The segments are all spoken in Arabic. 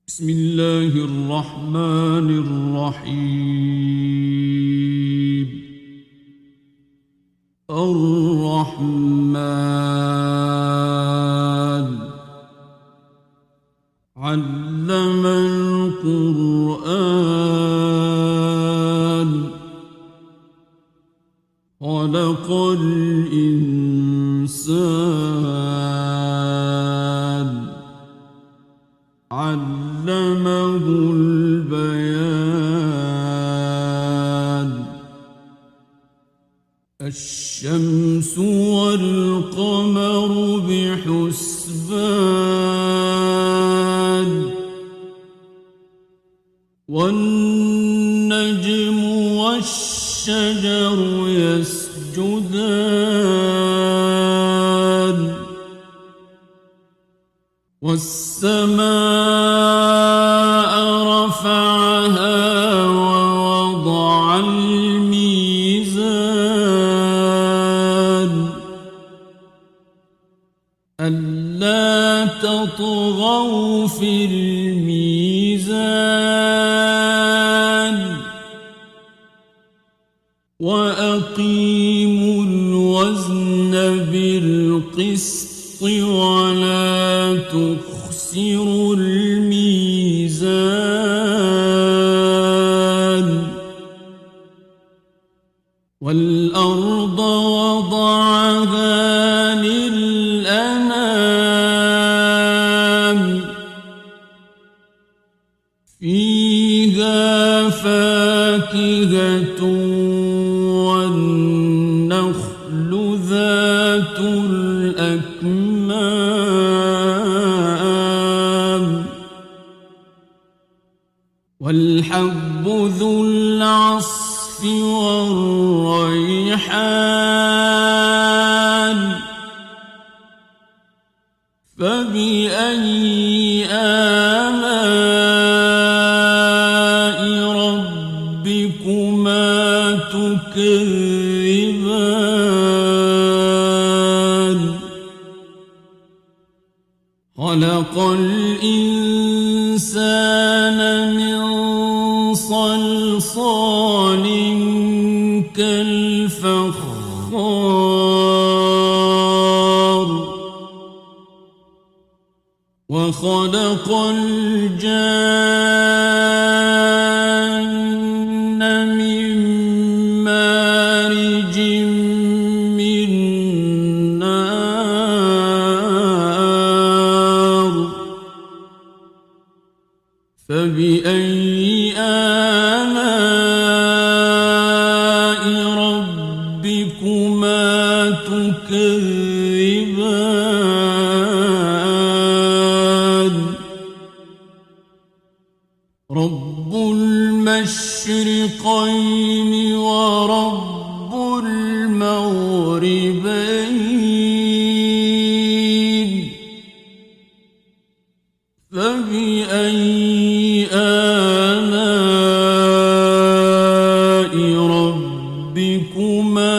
بسم الله الرحمن الرحيم. الرحمن علم القرآن خلق الإنسان علمه البيان. الشمس والقمر بحسبان والنجم والشجر يسجدان والسماء رفعها ووضع الميزان ألا تطغوا في الميزان وأقيموا الوزن بالقسط ولا تخسروا الميزان. والأرض وضعها للأنام فيها فاكهة والنخل ذات الأكمام والحب ذو العصف والريحان فبأي آلاء ربكما تكذبان. خلق الإنسان من صلصال كالفخار وخلق الجان من مارج من نار فبأي آلاء ربكما تكذبان. رب المشرقين ورب المغربين فبأي آلاء ربكما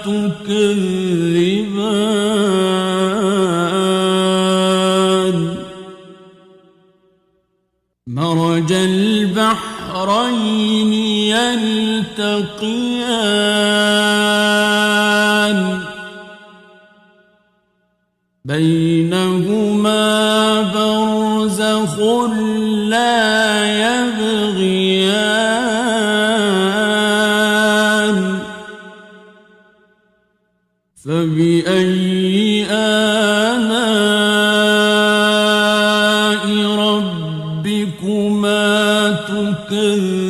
تكذبان. مرج البحرين يلتقيان بينهما برزخ لا يبغيان فبأي آلاء ربكما تكذبان.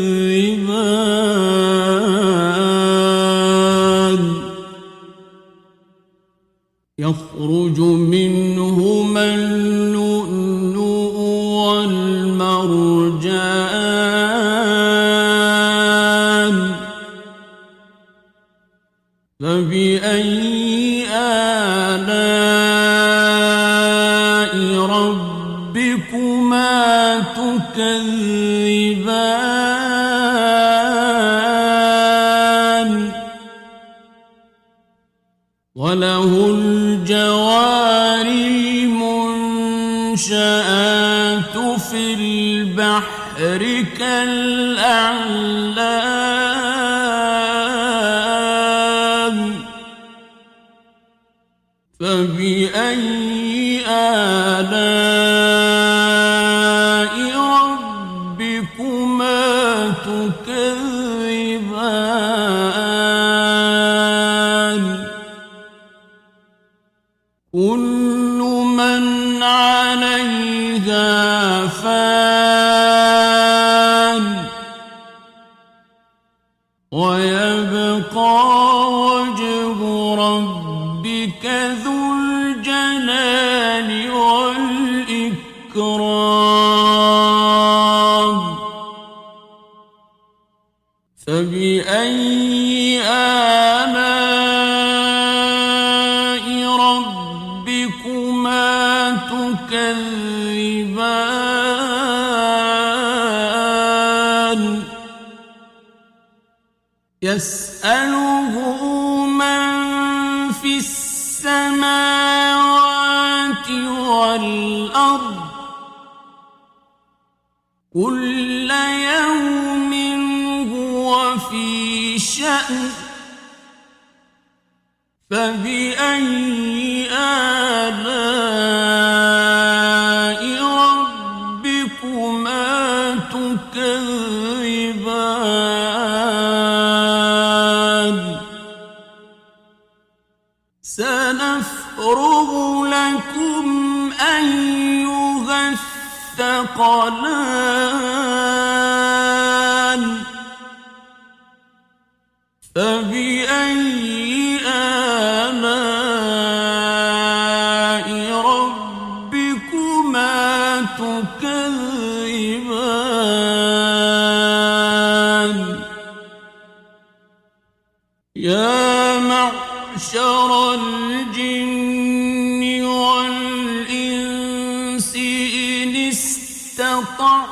يخرج منهما اللؤلؤ والمرجان فبأي آلاء ربكما تكذبان. وله الجوار المنشآت في البحر كالأعلام فبأي آلاء ربكما تكذبان كل من عليها فان ويبقى وجه ربك ذو الجلال والإكرام فبأي آلاء ربكما تكذبان يسأله من في السماوات والأرض كل يوم هو في شأن فبأي آلاء ربكما تكذبان سنفرغ لكم أيها الثقلان فبأي آلاء ربكما تكذبان يا معشر الجن والإنس إن استطعتم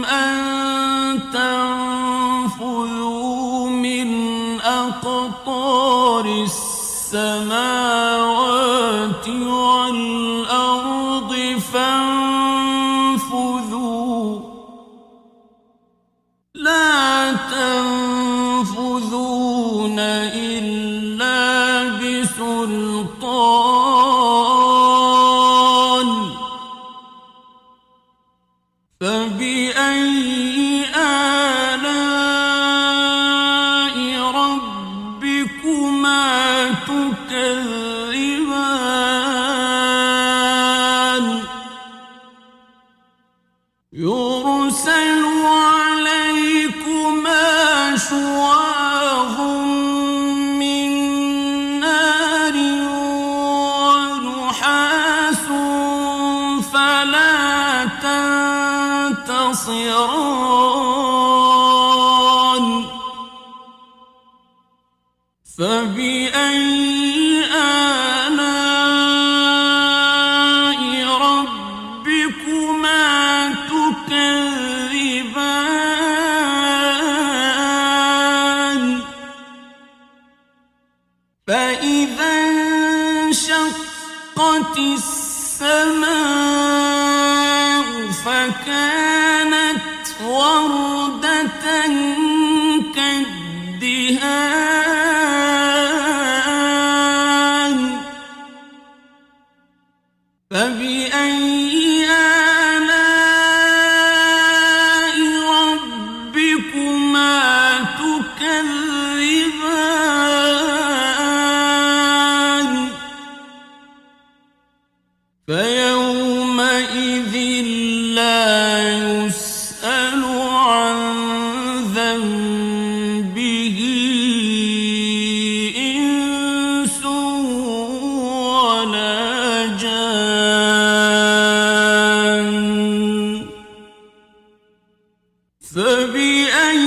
أن تنفذوا من أقطار السماوات والأرض فانفذوا لا تنفذون إلا بسلطان فبأي آلاء ربكما تكذبان يرسل عليكما شواظ من نار ونحاس فلا تنتصران فبأي آلاء ربكما تكذبان فإذا انشقت السماء فكانت وردة كالدهان فبأي آلاء ربكما تكذبان فيومئذ لا يسأل عن ذنبه إنس ولا جان فبأي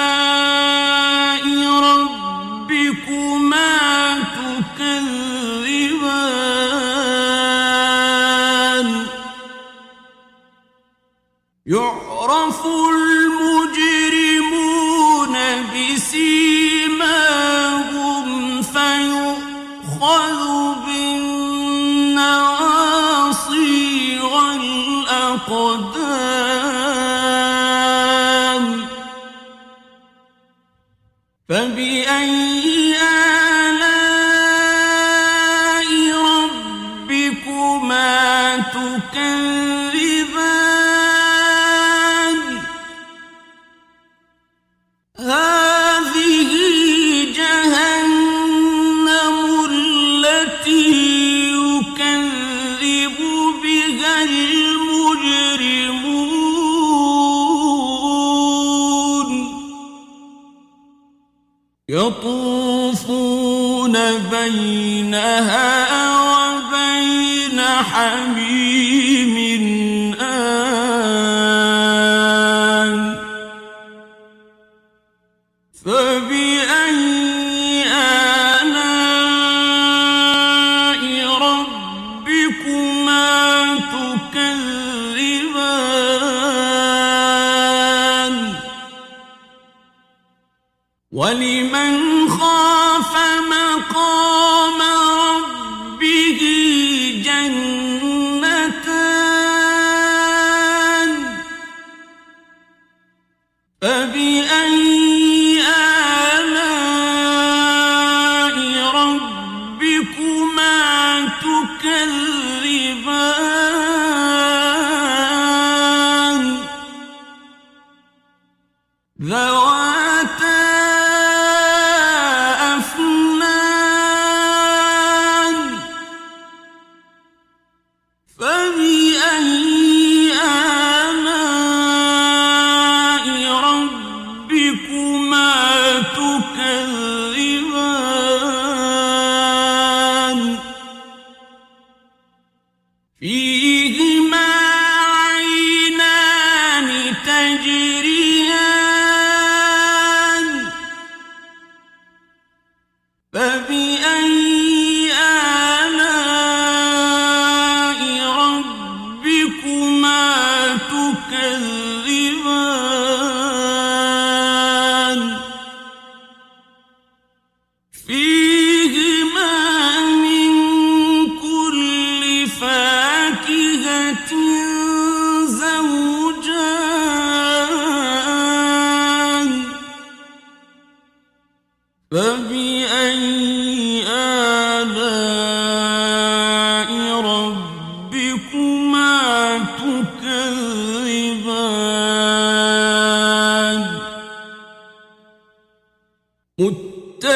آلاء ربكما تكذبان يعرف المجرمون بسيماهم فيؤخذ بالنواصي الأقدام فبأي آلاء ربكما تكذبان هذه جهنم التي يكذب بها المجرمون يطوفون بينها وبين حميم آن فبأي آلاء ربكما تكذبان ولمن خاف مقام ربه جنتان فبأي آلاء ربكما تكذبان ذواتا أفنان فبأي آلاء ربكما تكذبان فيهما عينان تجريان فبأي آلاء ربكما تكذبان فيهما من كل فاكهة زوجان فبأي آلاء ربكما تكذبان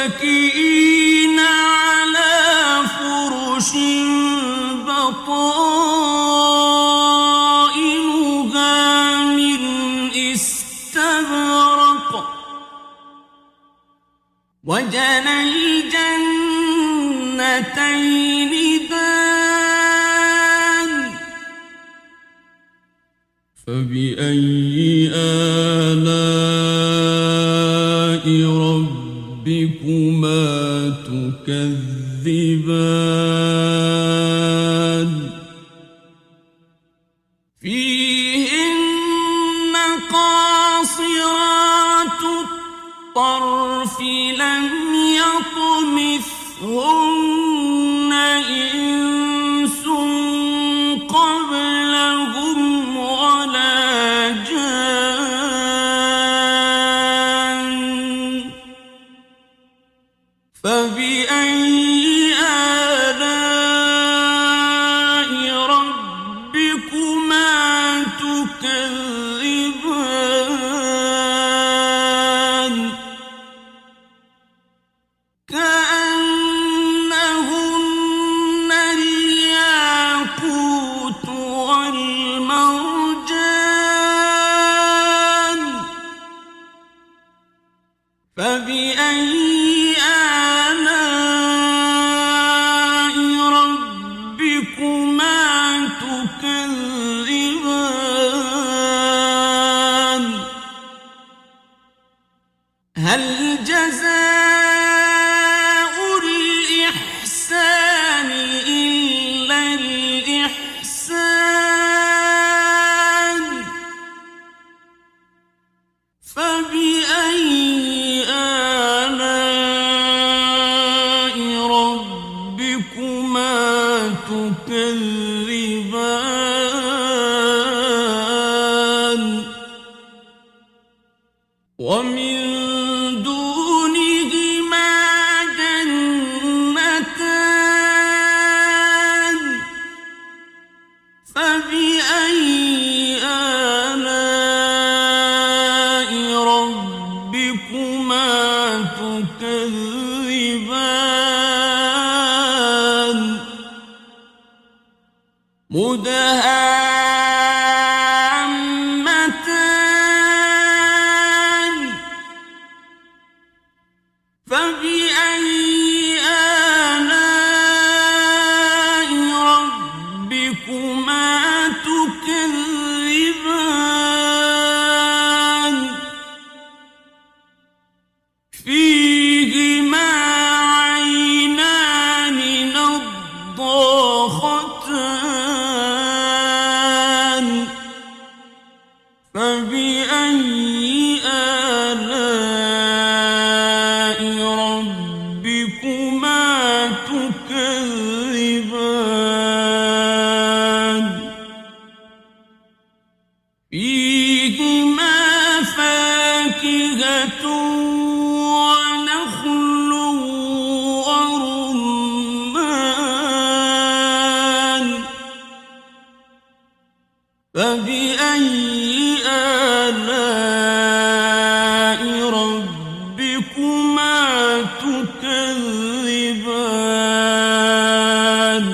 متكئين على فرش بطائنها من استبرق وجنى الجنتين دان فبأي آلاء ربكما تكذبان فيهن قاصرات الطرف لم يطمثهن إنس قبلهم ولا جان فبأي آلاء ربكما تكذبان كأنهن الياقوت والمرجان فبأي آلاء ربكما تكذبان هل جزاء الإحسان إلا الإحسان فبأي آلاء ومن دونهما جنتان فبأي آلاء ربكما تكذبان مدهامتان فبأي آلاء ربكما تكذبان فيهما عينان نضاختان فبأي آلاء ربكما تكذبان فيهما فاكهة ونخل ورمان فبأي آلاء ربكما تكذبان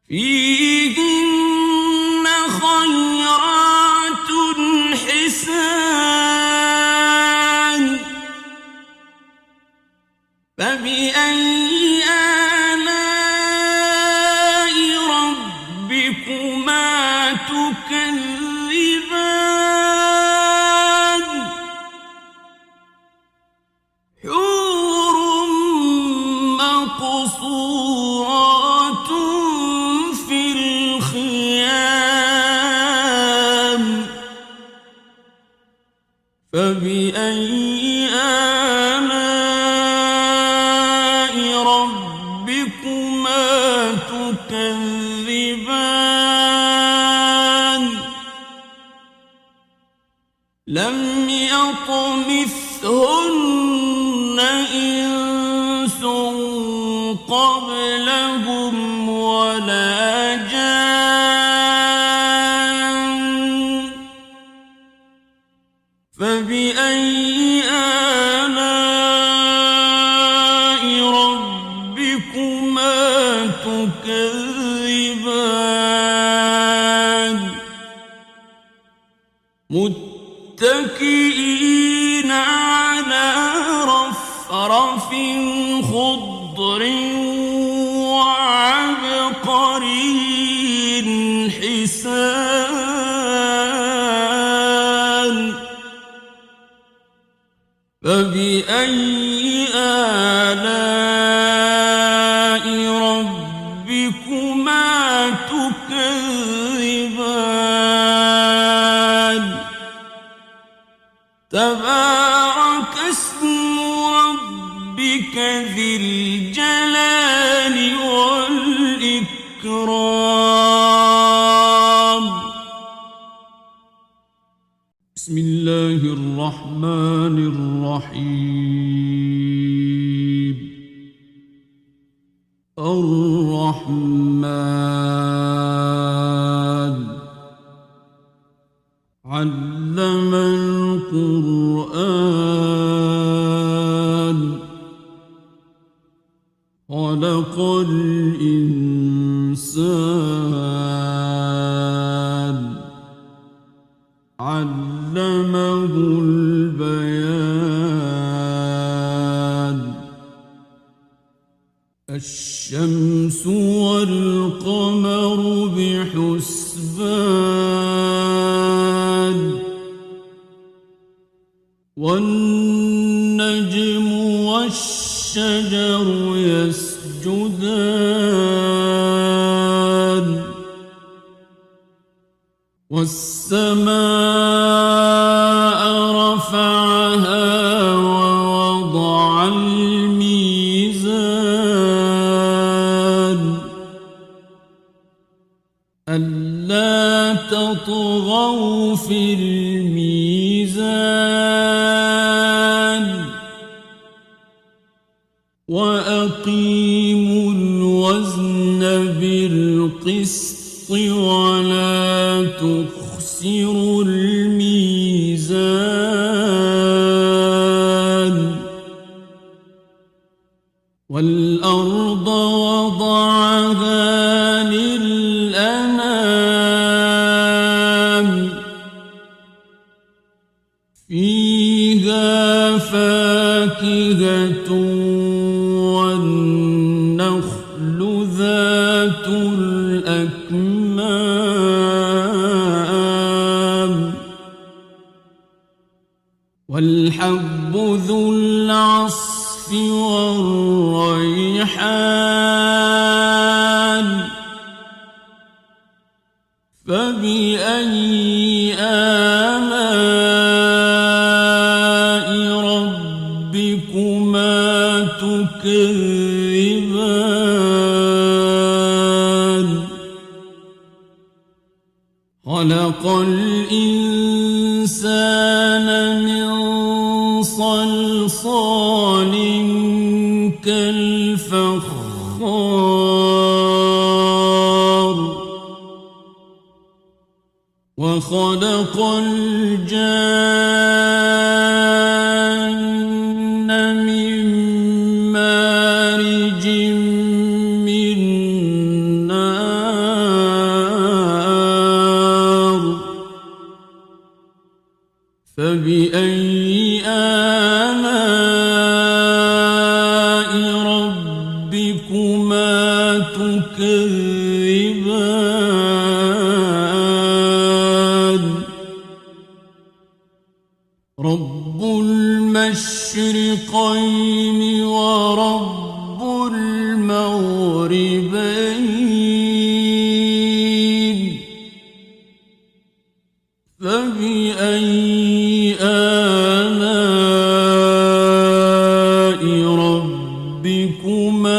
فيهن خيرات حسان فبأي آلاء ربكما تكذبان حور مقصورات في الخيام فبأي آلاء ربكما تكذبان لم يطمثهن إنس قبلهم ولا جان فبأي آلاء ربكما تكذبان متكئين على رفرف خضر وعبقري حسان فبأي آلاء ربكما تكذبان تبارك اسم ربك ذي الجلال والإكرام بسم الله الرحمن الرحيم الرحمن علم القرآن خلق الإنسان علمه البيان الشمس والقمر بحسبان والنجم والشجر يسجدان والسماء رفعها ووضع الميزان ألا تطغوا في الميزان وأقيموا الوزن بالقسط ولا تخسروا الميزان والأرض وضعها للأنام فيها فاكهة والنخل ذات الأكمام والحب ذو العصف والريحان فبأي آلاء ربكما تكذبان خلق الإنسان من صلصال كالفخار وخلق الجان من مارج من نار فبأي آلاء ربكما تكذبان رب المشرقين ورب المغربين فبأي آلاء ربكما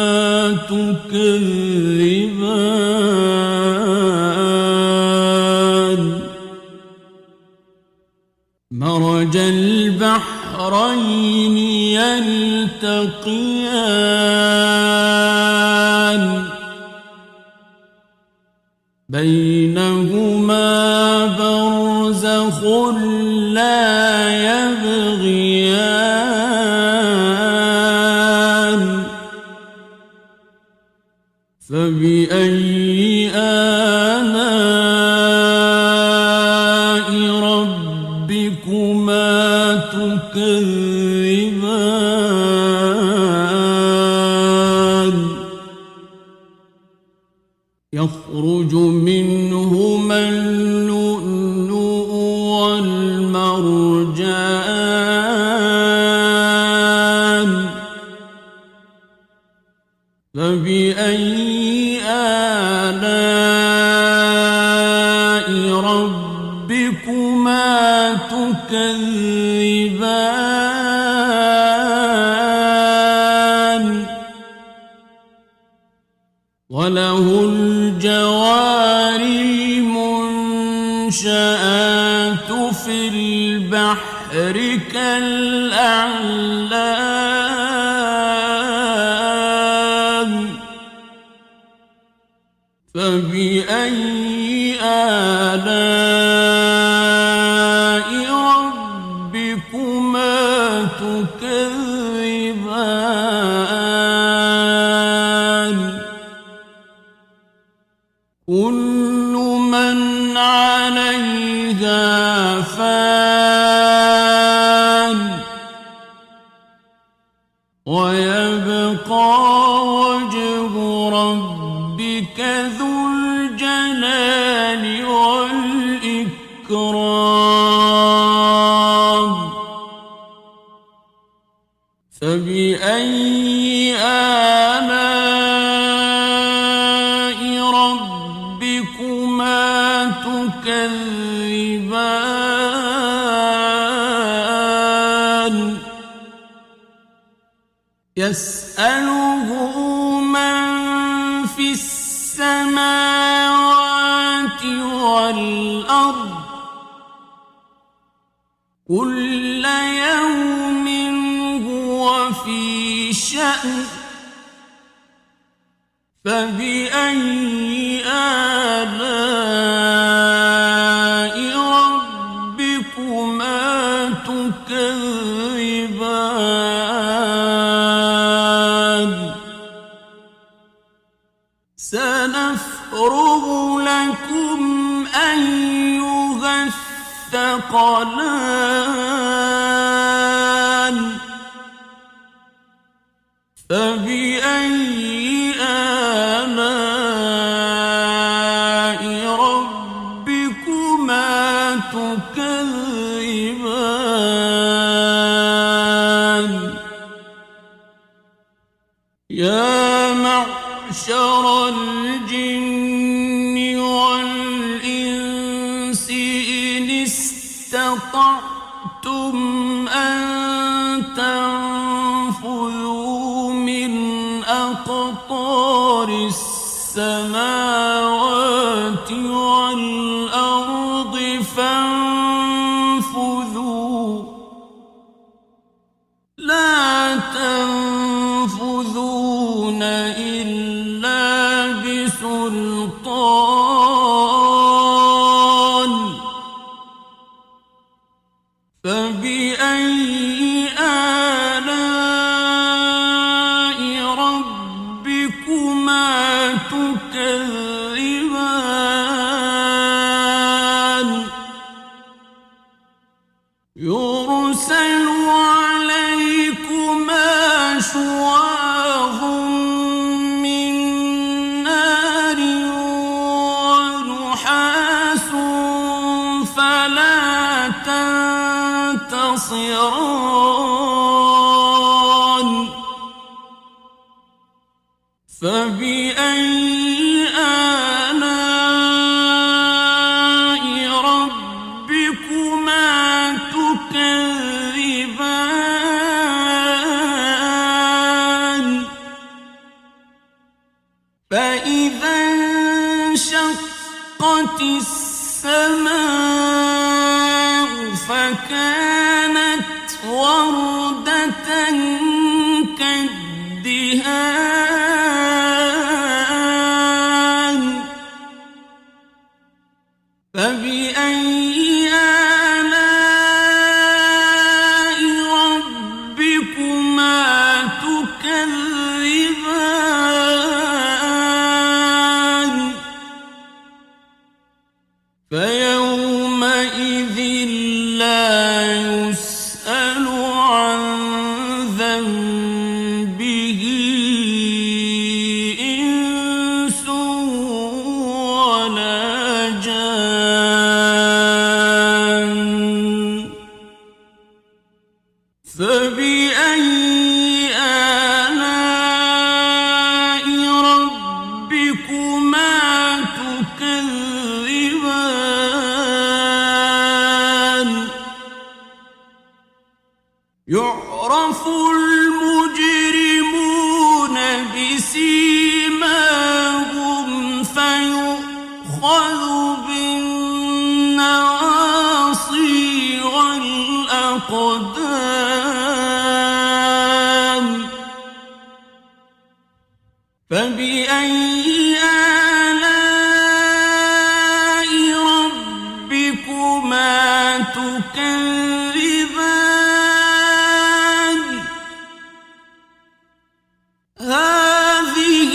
تكذبان مرج البحرين يلتقيان بينهما برزخ لا يبغيان فبأي آلاء ربكما تكذبان يخرج منهما اللؤلؤ والمرجان فبأي آلاء ربكما تكذبان وله الجوار المنشآت في البحر كالأعلام فبأي آلاء ربكما تكذبان كل من عليها فان ويبقى وجه ربك ذو الجلال والإكرام فبأي آلاء ربكما تكذبان يسأله من في السماوات والأرض كل يوم هو في شأن فبأي آلاء ربكما تكذبان سنفرغ لكم أيها الثقلان فبأي آلاء ربكما تكذبان يا معشر الجن والإنس إن استطعتم أن تنفذوا من أقطار السماوات والأرض فانفذوا لا تنفذون إلا بسلطان فبأي آلاء ربكما تكذبان يرسل عليكما شواظ من نار ونحاس فلا تنتصران فبأي آلاء ربكما تكذبان فإذا انشقت السماء فكانت وردة كالدهان فبأي آلاء ربكما تكذبان فيومئذ لا يسأل عن ذنبه إنس ولا جان فبأي آلاء ربكما تكذبان يعرف المجرمون بسيماهم فيؤخذ بالنواصي والأقدام فبأي آلاء ربكما تكذبان هذه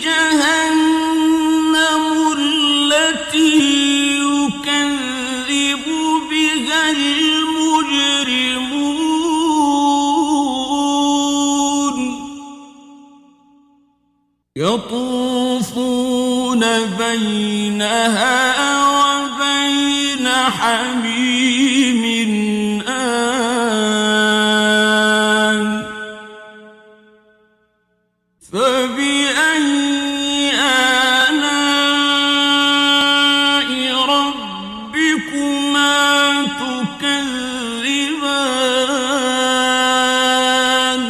جهنم التي يكذب بها المجرمون يطوفون بينها وبين حميم آن فبأي آلاء ربكما تكذبان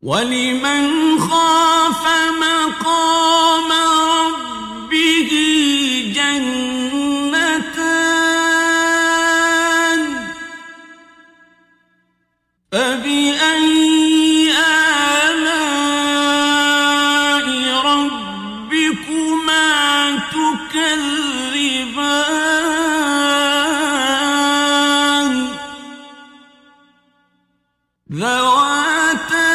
ولمن خاف مقام ربه ربكما تكذبان ذواتا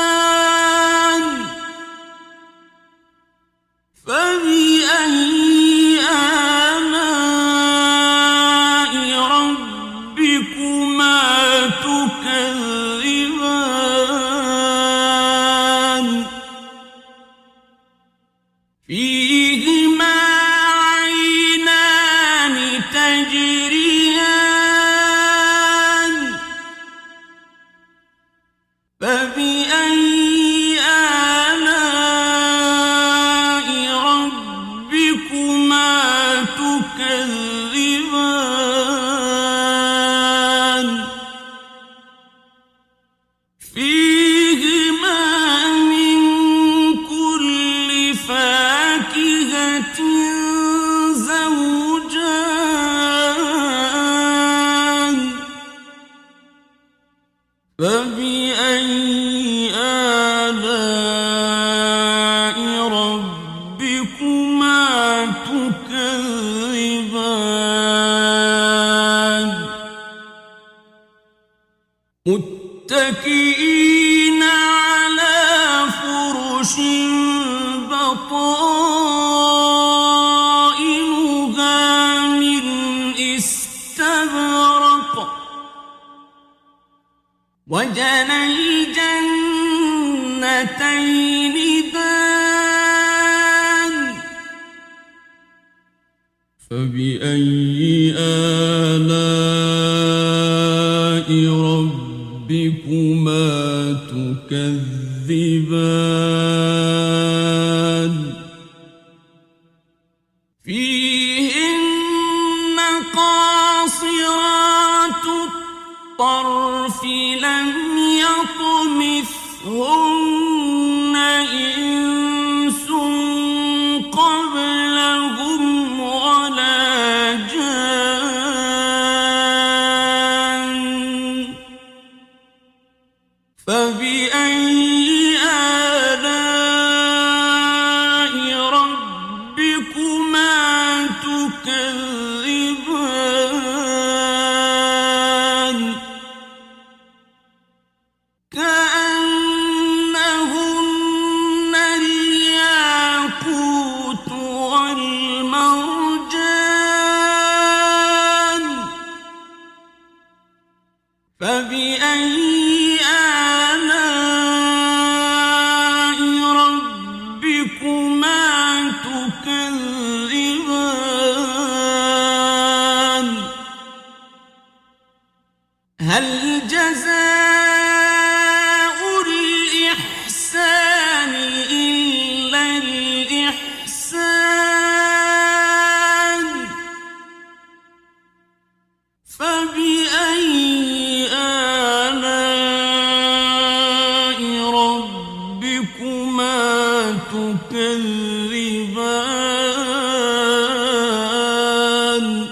أفنان فبأي آلاء ربكما تكذبان فيهما عينان تجريان فبأي آلاء ربكما تكذبان فيهما من كل فاكهة زوجان فبأي آلاء ربكما تكذبان متكئين على فرش بطائنها من استبرق وجنى الجنتين دان فبأي آلاء ربكما تكذبان فيهن قاصرات الطرف لم يطمثهن إنس قبلهم ولا جان فبأي آلاء ربكما تكذبان كأنهن الياقوت والمرجان فبأي آلاء ربكما تكذبان هل جزاء الإحسان إلا الإحسان فبأي آلاء ربكما تكذبان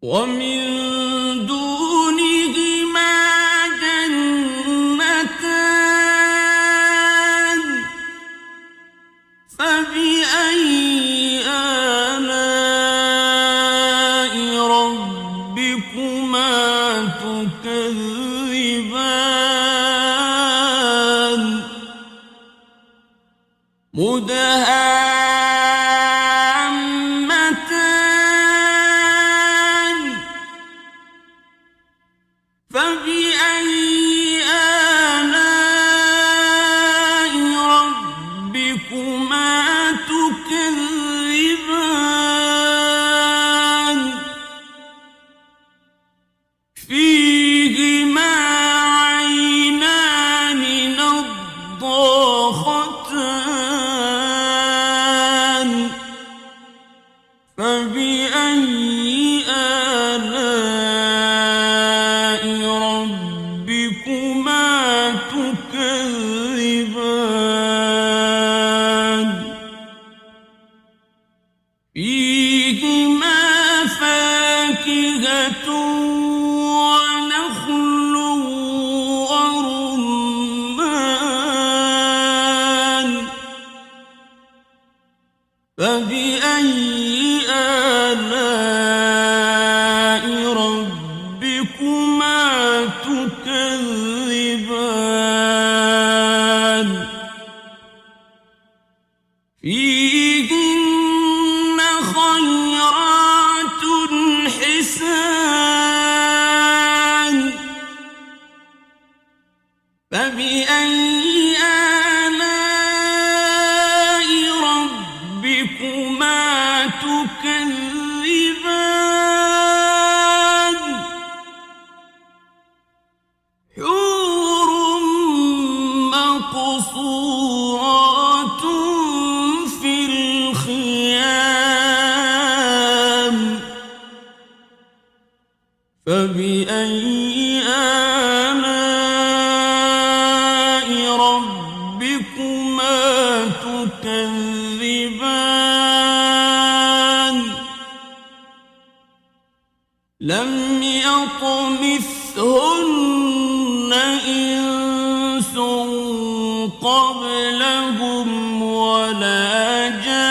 ومن دونهما جنتان فبأي آلاء ربكما تكذبان مدهامتان فبأي آلاء ربكما تكذبان فيهما عينان نضاختان فبأي آلاء ربكما تكذبان فيهن خيرات حسان فبأي آلاء ربكما تكذبان حور مقصورات في الخيام فبأي آلاء ربكما تكذبان لم يطمثهن إنس قبلهم ولا جان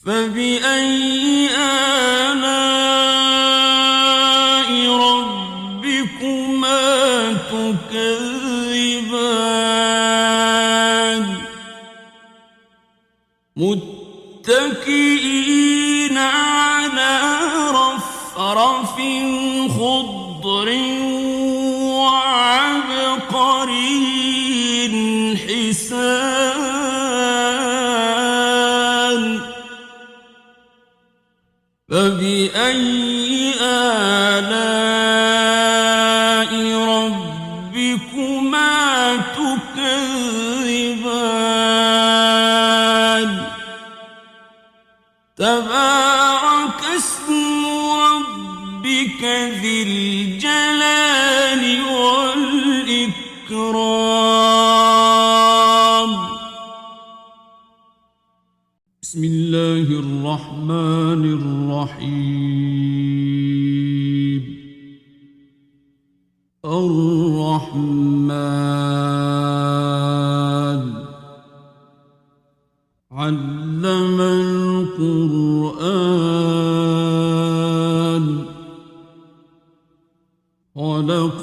فبأي آلاء ربكما تكذبان متكئين على رفرف خضر وعبقري حسان فبأي آلاء ربكما تكذبان تبارك اسم ربك ذي الجلال والإكرام بسم الله الرحمن الرحيم الرحمن علم القرآن خلق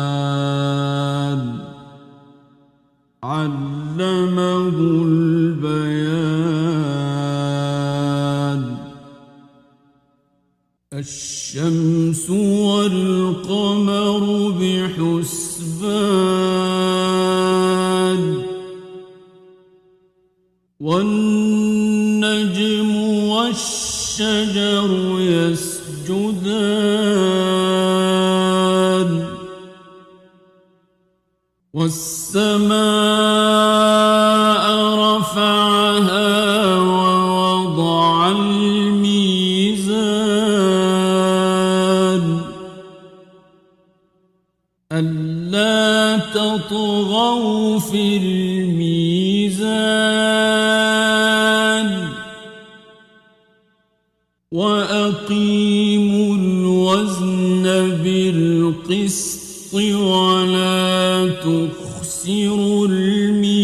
الإنسان علمه البيان الشمس والقمر بحسبان والنجم والشجر يسجدان والسماء رفعها ووضع الميزان ألا تطغوا في الميزان وأقيموا الوزن بالقسط ولا تخسروا الميزان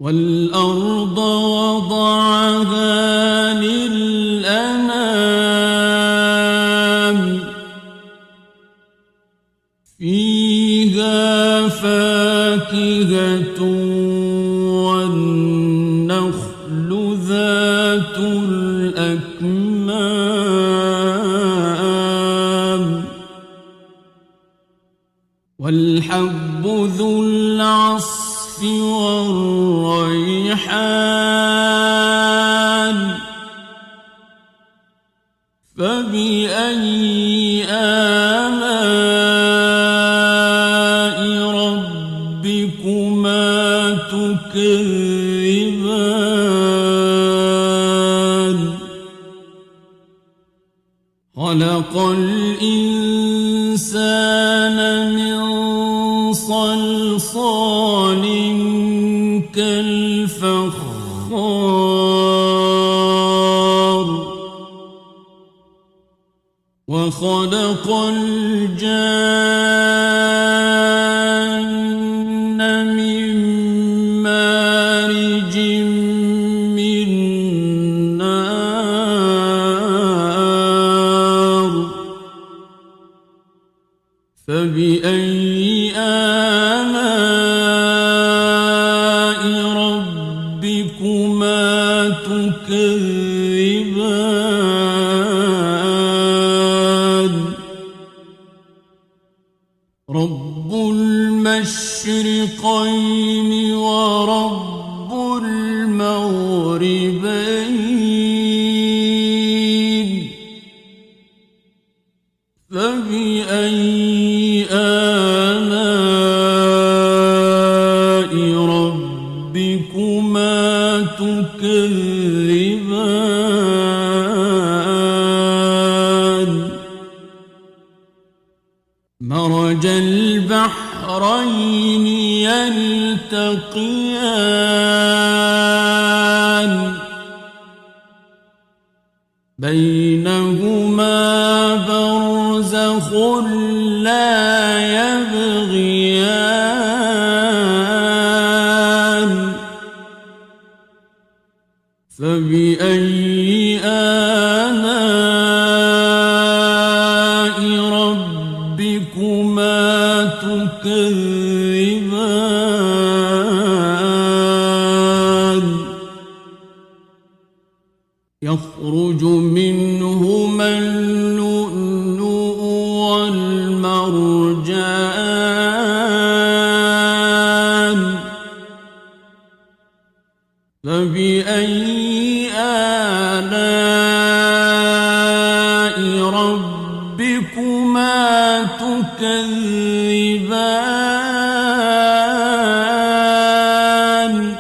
والأرض وضعها للأنام فيها فاكهة والنخل ذات الأكمام والحب ذو العصف والريحان فبأي آلاء ربكما تكذبان خلق الإنسان من صلصال كالفخار وخلق الجن من مارج من نار فبأي آلاء ربكما تكذبان رب المشرقين ورب المغربين فبأي آلاء ربكما تكذبان مرج البحرين يلتقيان بينهما برزخ لا يبغيان فبأي آلاء ربكما تكذبان يخرج منهما اللؤلؤ والمرجان فبأي آلاء ربكما تكذبان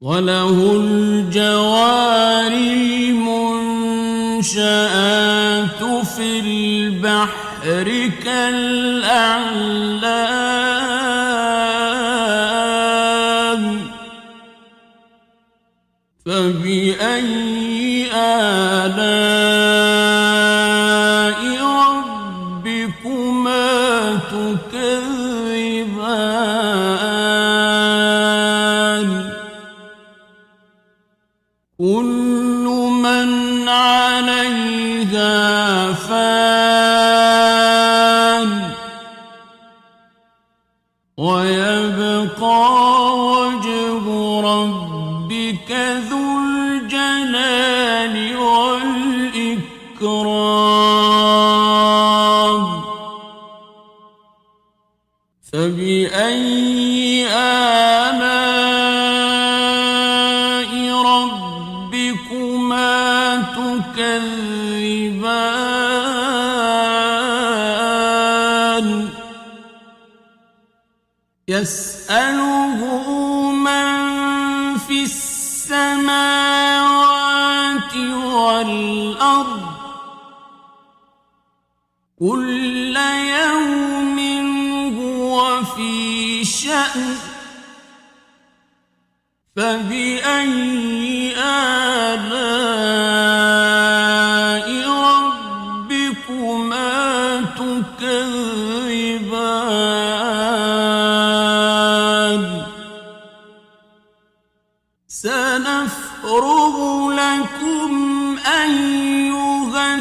وله الجوار المنشآت في البحر كالأعلام فبأي آلاء ربكما تكذبان كل من عليها فان ويبقى وجه ربك ذو الجلال والإكرام فبأي آلاء ربكما تكذبان يسأله من في السماوات والأرض كل يوم هو في شأن فبأي آلاء ربكما تكذبان سنفرغ لكم أيها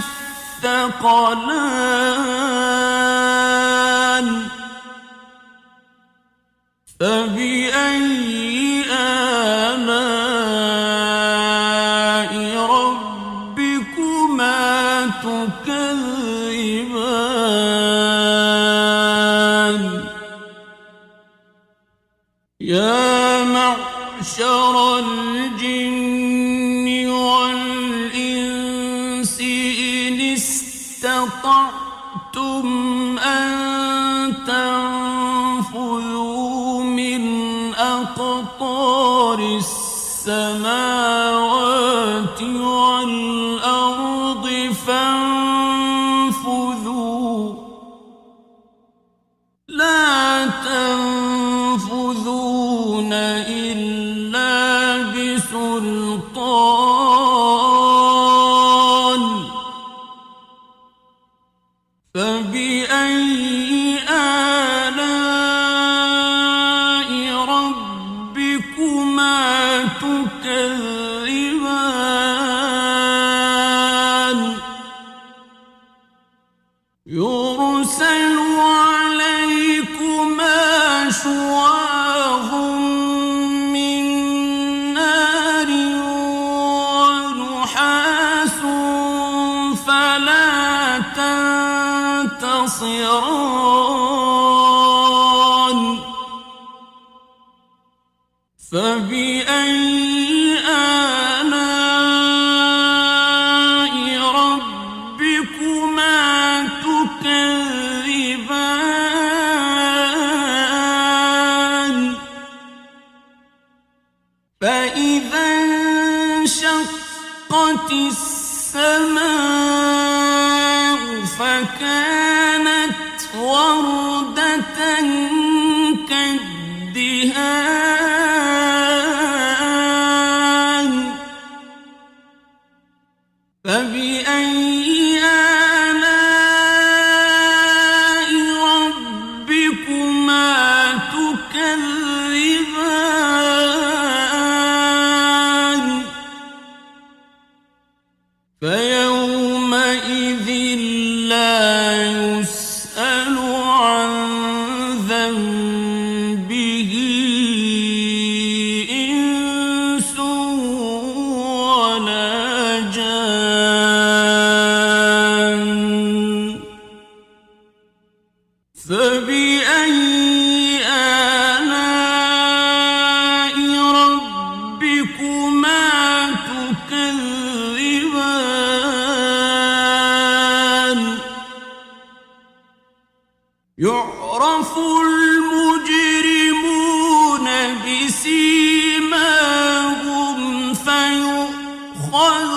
الثقلان فبأي آلاء ربكما تكذبان يا معشر الجن والإنس إن استطعتم أن تنفذوا من أقطار السماوات والأرض فانفذوا لا تنفذون إلا بسلطان ربكما تكذبان يرسل عليكما شواظ من نار ونحاس فلا تنتصران فبأي آلاء ربكما تكذبان فإذا انشقت السماء فكانت وردة كالدهان فبأي آلاء ربكما تكذبان فيومئذ لا يسأل عن ذنبه إنس ولا جان فبأي آلاء ربكما تكذبان يعرف المجرمون بسيماهم فيؤخذ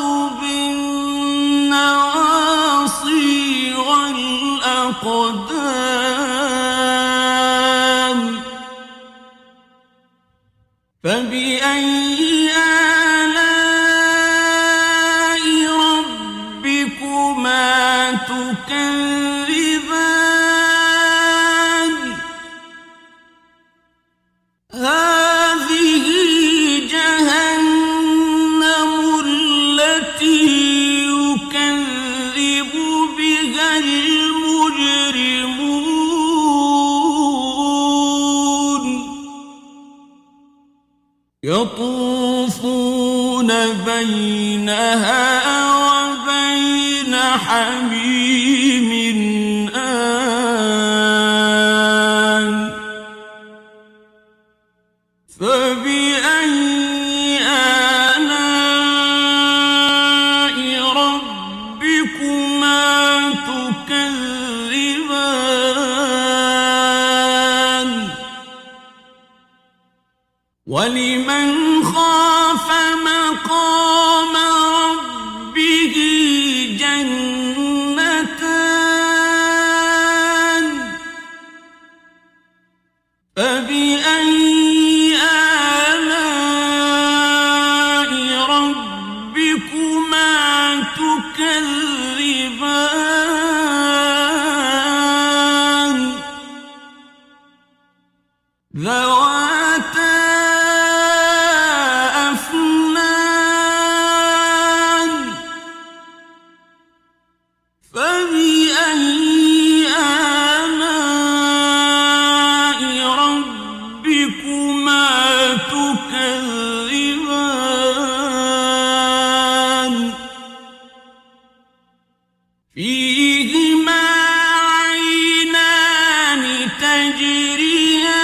بالنواصي والأقدام فبأي آلاء ربكما تكذبان هذه جهنم التي يكذب بها المجرمون يطوفون بينها وبين حميم آن فبأي آلاء ربكما تكذبان ولمن خاف مقام ربه جنتان فبأي آلاء ربكما تكذبان ذواتا أفنان فبأي آلاء ربكما تكذبان فيهما عينان تجريان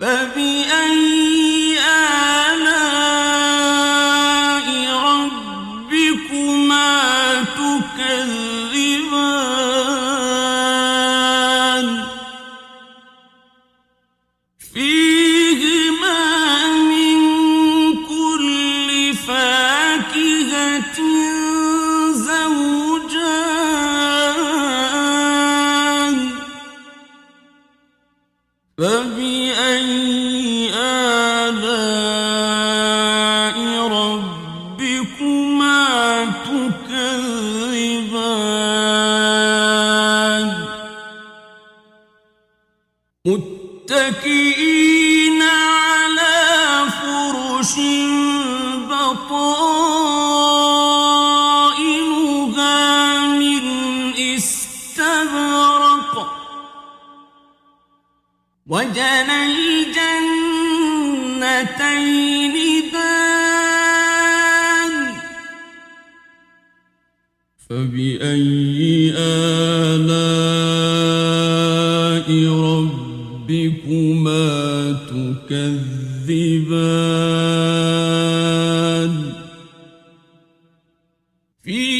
فبأي آلاء ربكما تكذبان فيهما من كل فاكهة زوجان فبأي آلاء ربكما تكذبان متكئين على فرش بطائنها من استبرق وجنى الجنتين دان فبأي آلاء ربكما تكذبان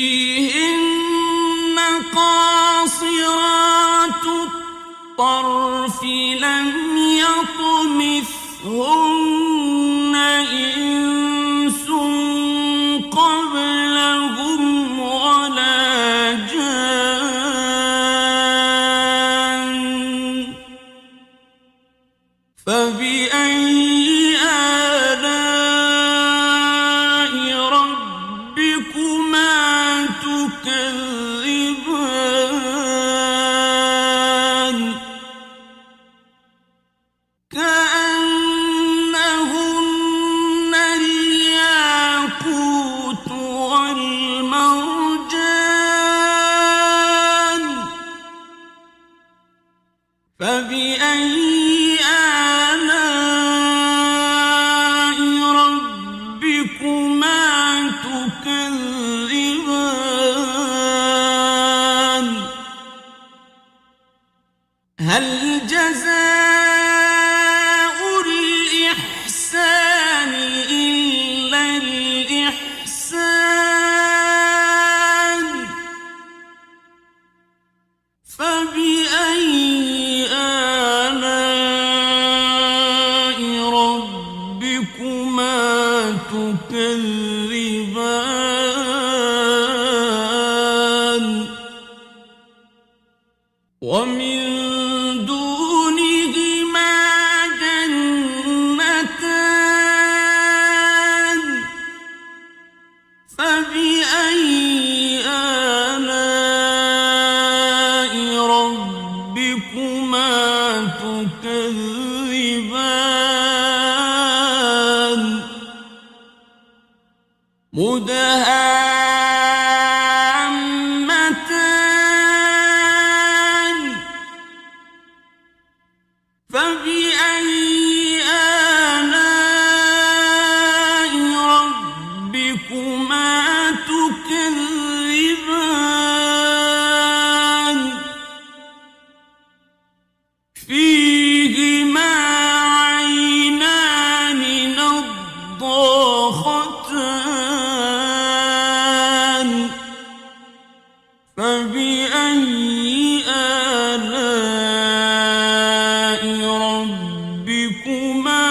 فيهن قاصرات الطرف لم يطمثهن إنس قبلهم ولا جان فبأي آلاء ربكما تكذبان كأنهن الياقوت والمرجان فبأي آلاء ربكما تكذبان هل جزاء الإحسان إلا الإحسان فبأي آلاء ربكما تكذبان ومن دونهما جنتان فبأي آلاء ربكما تكذبان مدهامتان فبأي آلاء ربكما تكذبان فيهما عينان نضاختان فبأي آلاء ربكما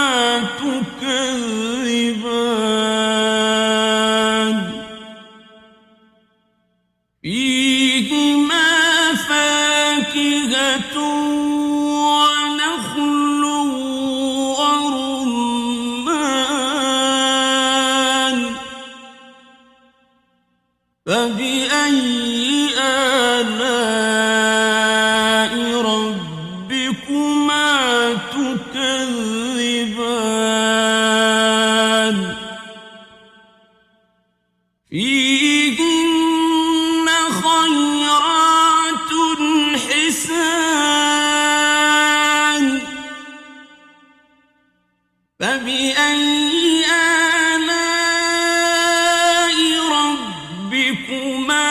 تكذبان فيهما فاكهة ونخل ورمان فبأي آلاء ربكما تكذبان فيهن خيرات حسان فبأي آلاء ربكما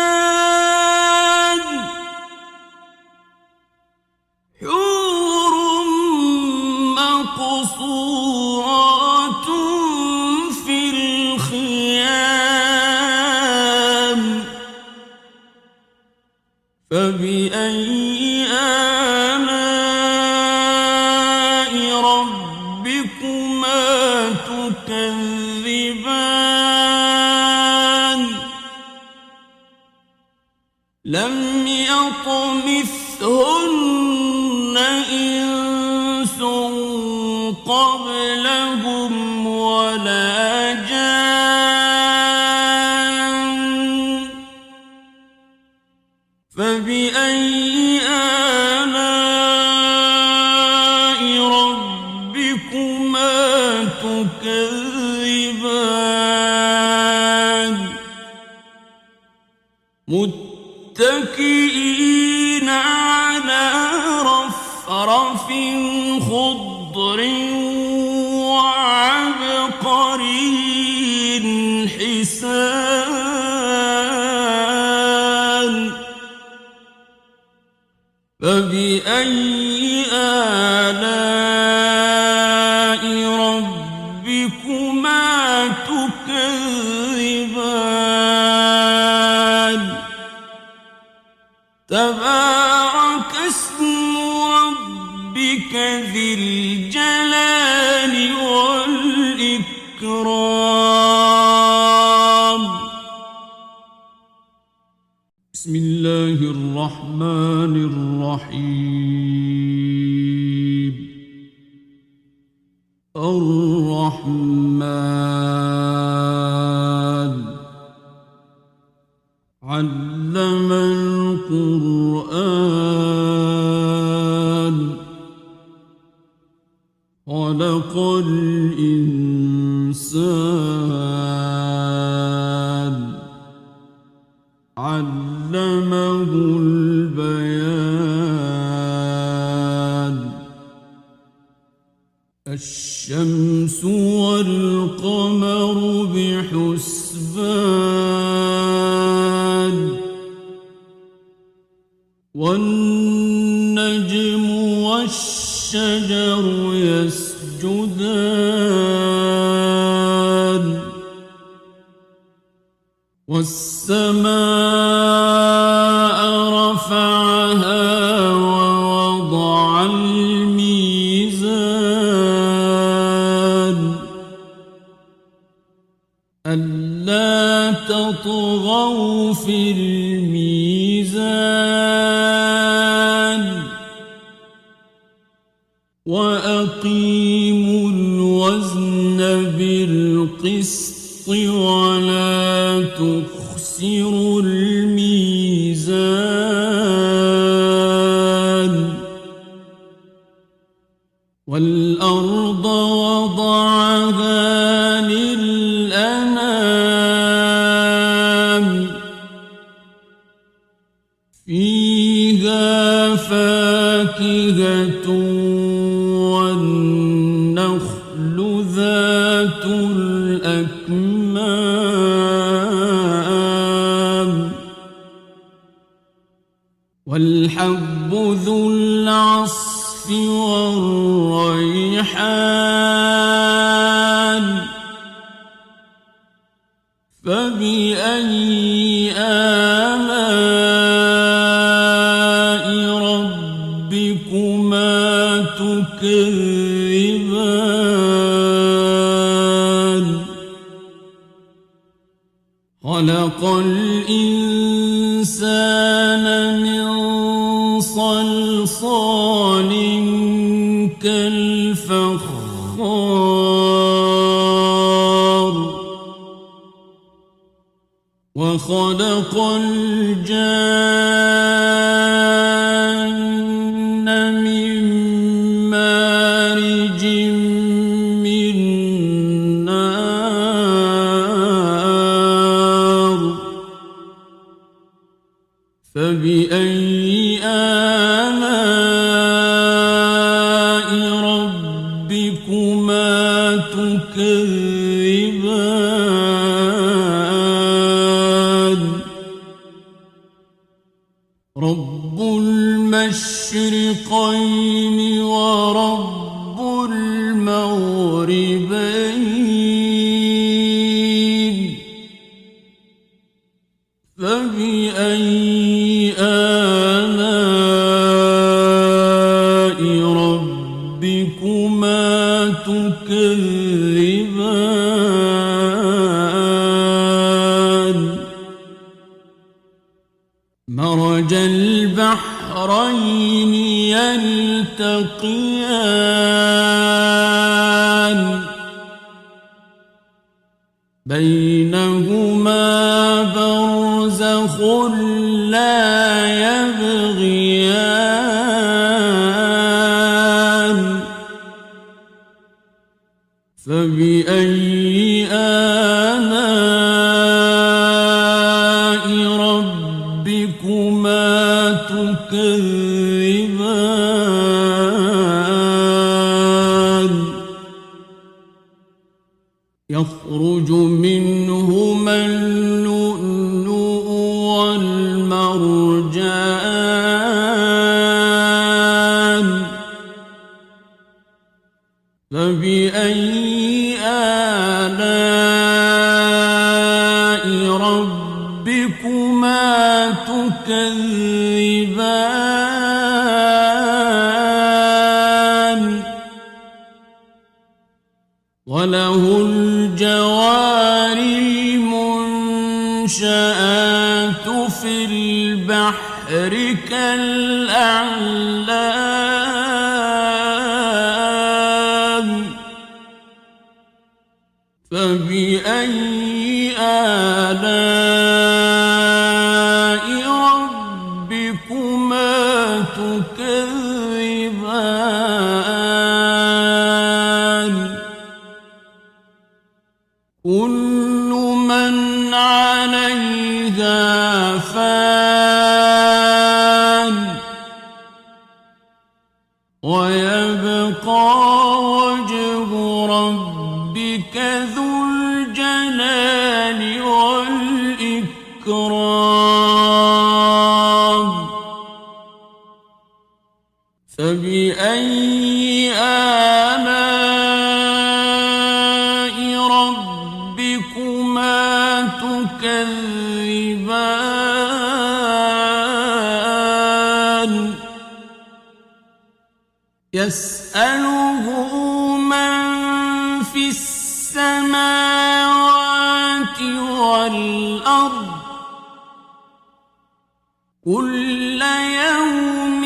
تكذبان حور مقصورات في الخيام فبأي آلاء ربكما تكذبان لم يطمثهن إنس قبلهم ولا جان فبأي وفرث خضر وعبقري حسان فبأي آلاء ربكما تكذبان تبارك اسم ربك ذي الجلال والإكرام بسم الله الرحمن الرحيم الرحمن علم القرآن خلق الإنسان علمه البيان الشمس والقمر بحسبان والنجم والشجر يسجدان والسماء رفعها ووضع الميزان ألا تطغوا في الميزان وأقيموا الوزن بالقسط ولا تخسروا الميزان والأرض وضعها للأنام فيها فاكهة والنخل ذات الأكمام والحب ذو العصف والريحان فبأي آلاء ربكما تكذبان خلق الإنسان من صلصال كالفخار وخلق الجان من مارج من نار فبأي آلاء ربكما تكذبان رب المشرقين ورب المغربين فبأي آلاء ربكما تكذبان مرج البحرين يلتقيان بينهما برزخ لا يبغيان فبأي آلاء ربكما تكذبان تكذبان يخرج منهما اللؤلؤ والمرجان فبأي آلاء ربكما تكذبان وله الجوار المنشآت في البحر كالأعلام فبأي آلاء ربكما تكذبان كل من عليها فان ويبقى وجه ربك ذو الجلال والإكرام فبأي آلاء ربكما تكذبان يسأله من في السماوات والأرض كل يوم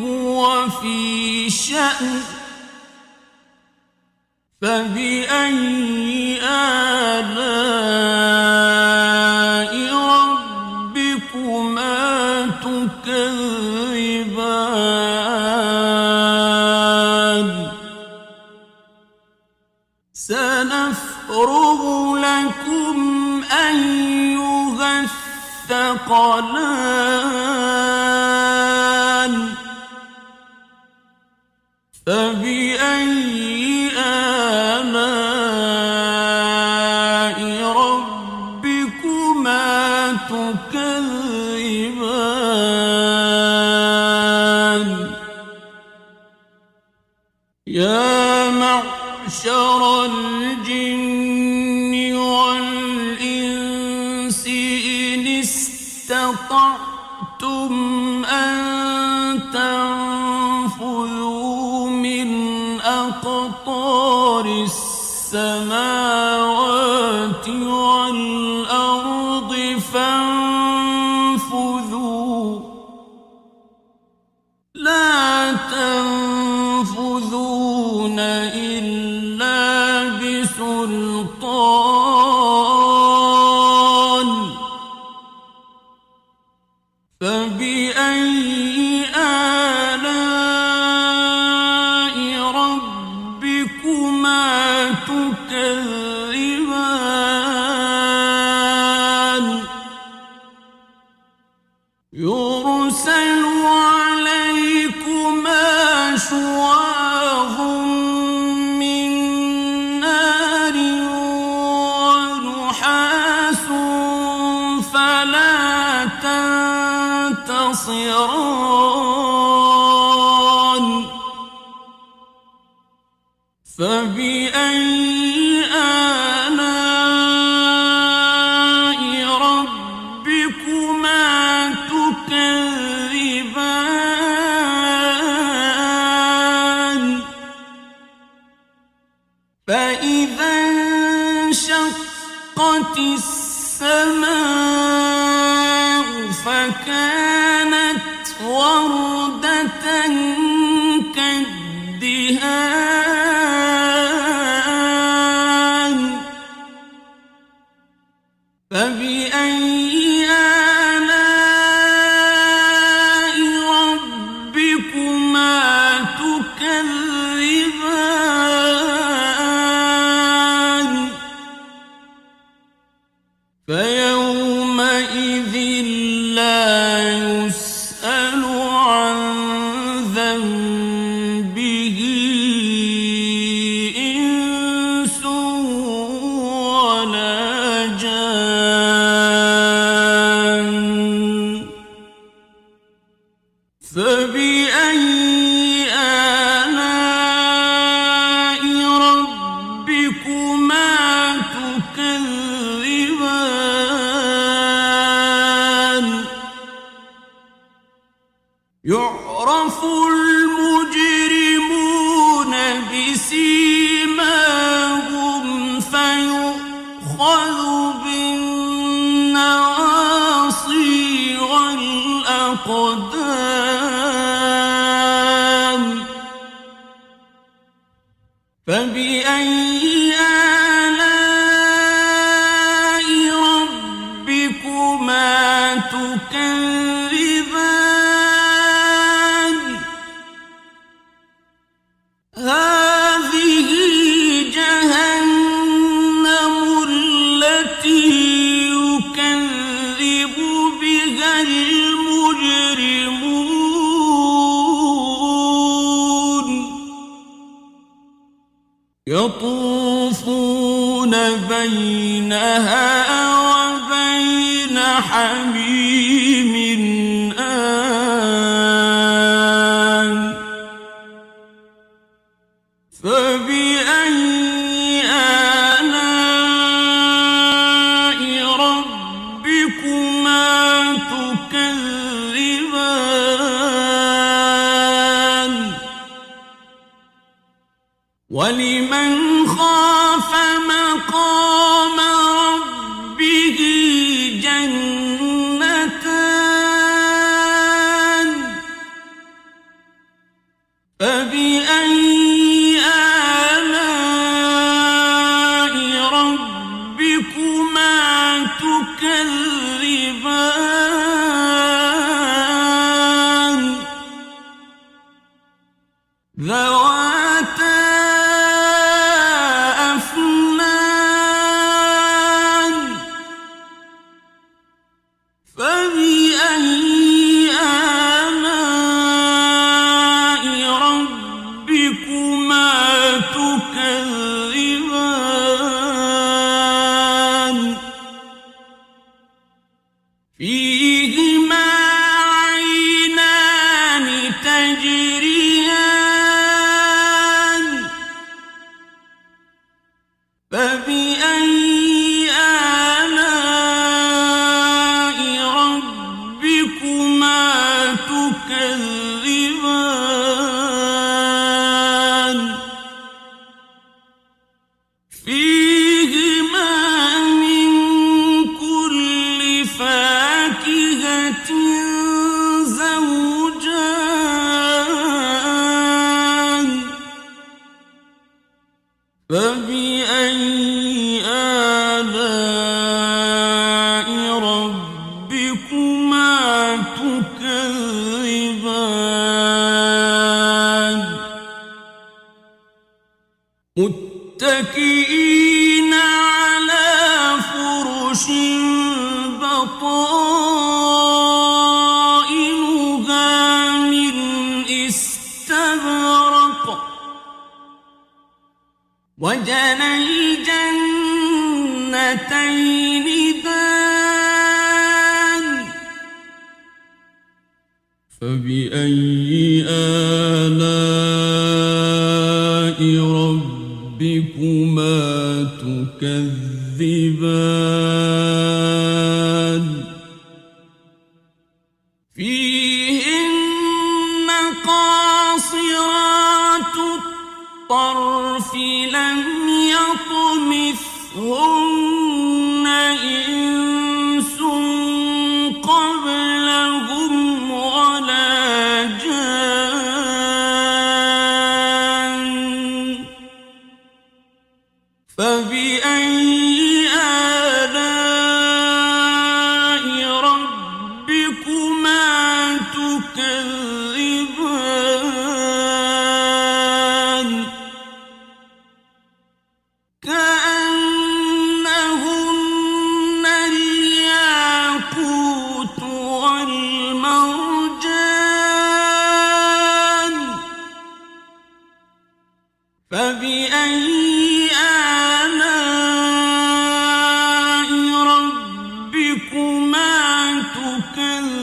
هو في شأن فبأي آلاء ربكما تكذبان سنفرغ لكم أيها الثقلان فبأي آلاء ربكما تكذبان يا معشر الجن والإنس إن استطعتم أن تنفذوا من أقطار السماوات والأرض فانفذوا لا تنفذون إلا بسلطان فبأي آلاء ربكما تكذبان يرسل عليكما شواظ من نار ونحاس فلا تنتصران فبأي آلاء ربكما تكذبان فإذا انشقت السماء فكانت وردة كالدهان فبأي آلاء ربكما تكذبان فيومئذ لا يسأل عن فبأي آلاء ربكما تكذبان يعرف المجرمون بسيماهم فيؤخذ بالنواصي والأقدام فبأي آلاء ربكما تكذبان هذه جهنم التي يكذب بها المجرمون يطوفون بينها وبين حميم آن فبأي آلاء ربكما تكذبان ولمن خاف مقام ربه جنتان فبأي آلاء ربكما تكذبان ذواتا أفنان فبأي آلاء ربكما تكذبان فيهما عينان تجريان فبأي آلاء ربكما تكذبان فيهما من كل فاكهة زوجان فبأي آلاء ربكما تكذبان متكئين على فرش بطائنها من استبرق وجنى الجنتين دان فبأي آلاء ربكما تكذبان فيهن قاصرات الطرف لم يطمثهن إنس قبلهم ولا جان فبأي آلاء ربكما تكذبان كأنهن الياقوت والمرجان فبأي آلاء ربكما تكذبان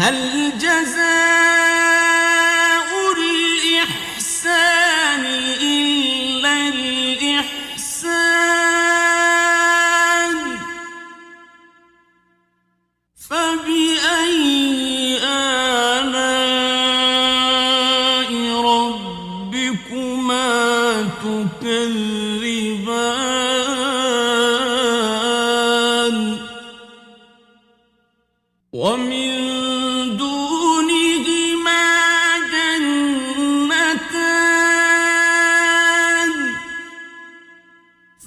هل جزاء الإحسان إلا الإحسان فبأي آلاء ربكما تكذبان ومن دونهما جنتان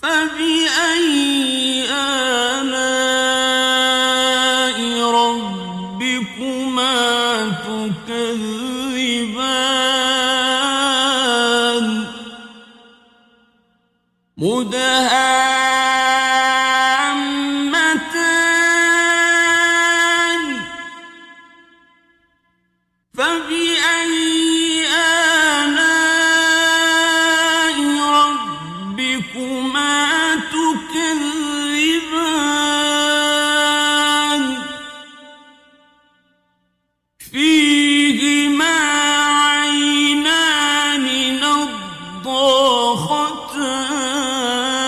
فبأي آلاء ربكما تكذبان مدهامتان فبأي آلاء ربكما تكذبان فيهما عينان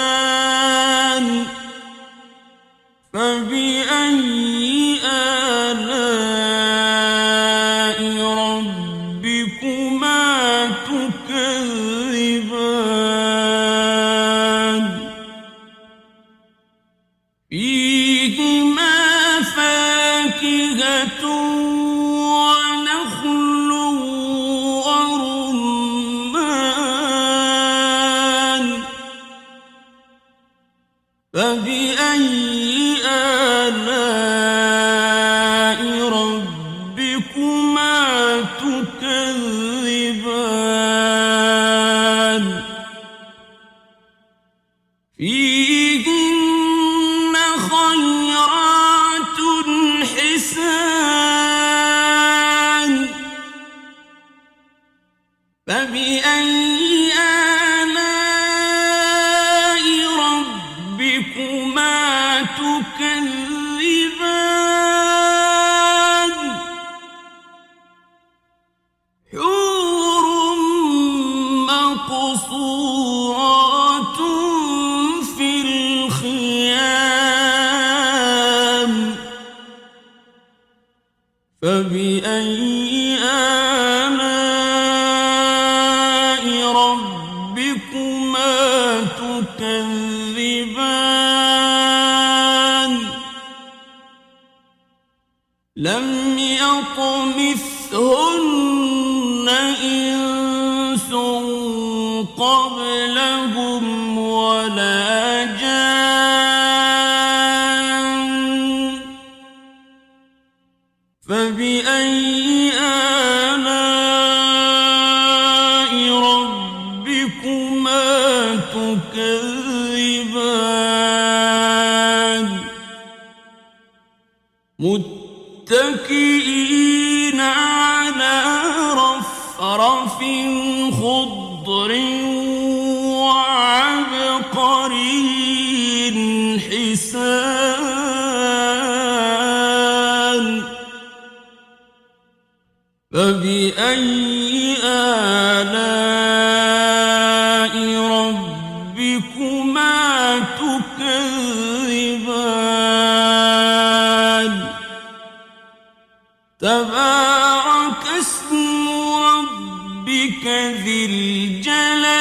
نضاختان فبأي آلاء ربكما تكذبان فيهما فاكهة ونخل ورمان فبأي آلاء ربكما تكذبان فيهن خيرات حسان فبأي آلاء ربكما تكذبان حور مقصورات في الخيام فبأي آلاء ربكما تكذبان لم يطمثهن إنس قبلهم ولا جان فبأي آلاء ربكما تكذبان متكئين على رفرف خضر وعبقري حسان فبأي آلاء ربكما تكذبان تبارك اسم ربك ذي الجلال